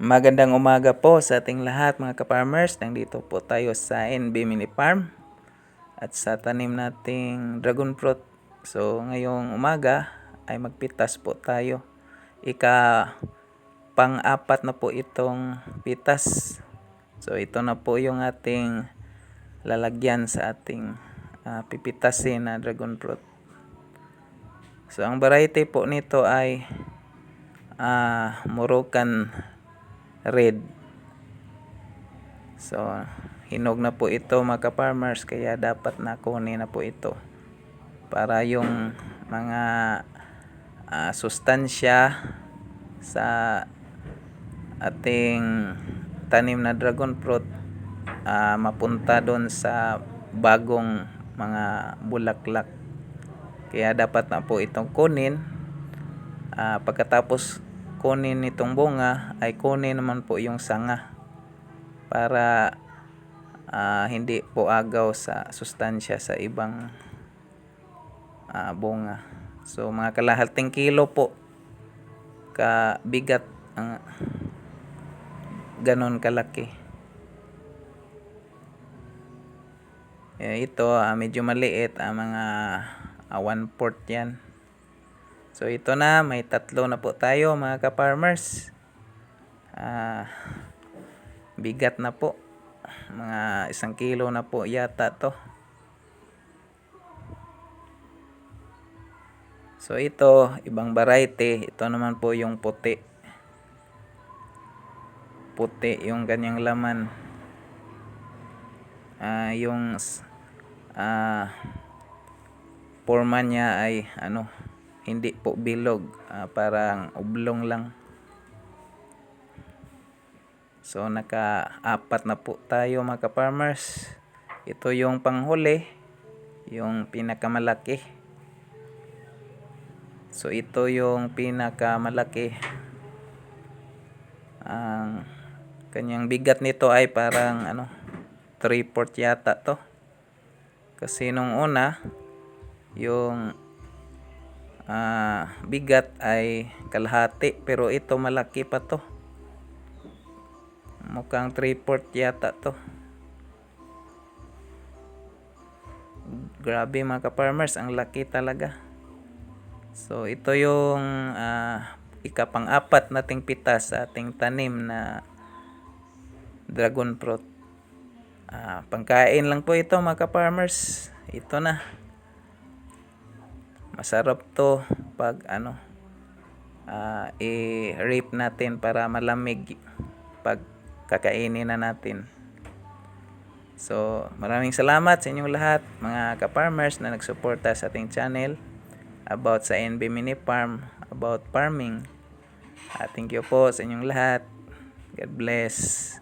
Magandang umaga po sa ating lahat mga ka-farmers. Nandito po tayo sa NB Mini Farm at sa tanim nating dragon fruit. So ngayong umaga ay magpitas po tayo. Pang-apat na po itong pitas. So ito na po yung ating lalagyan sa ating pipitasin na dragon fruit. So ang variety po nito ay Moroccan Red. So hinog na po ito mga farmers, kaya dapat na kunin na po ito para yung mga sustansya sa ating tanim na dragon fruit mapunta doon sa bagong mga bulaklak. Kaya dapat na po itong kunin. Pagkatapos kunin itong bunga ay kunin naman po yung sanga para hindi po agaw sa sustansya sa ibang bunga. So mga kalahating kilo po kabigat ang ganon kalaki. Ito medyo maliit, mga 1/4 yan. So ito na, may tatlo na po tayo mga ka-farmers. Bigat na po, mga 1 kilo na po yata to. So ito, ibang variety. Ito naman po yung puti. Puti yung kanyang laman. Yung forma niya ay hindi po bilog, parang oblong lang. So naka-apat na po tayo mga farmers. Ito yung panghuli, yung pinakamalaki. So ito yung pinakamalaki. Ang kanyang bigat nito ay parang 3/4 yata to. Kasi nung una yung bigat ay kalahati, pero ito malaki pa to. Mukhang 3/4 yata to. Grabe mga ka-farmers, ang laki talaga. So ito yung ikapang-apat nating pitas sa ating tanim na dragon fruit. Pangkain lang po ito mga ka-farmers. Ito na. Masarap to pag i-rip natin para malamig pag kakainin na natin. So maraming salamat sa inyong lahat mga ka-farmers na nagsuporta sa ating channel about sa NB Mini Farm, about farming. Thank you po sa inyong lahat. God bless.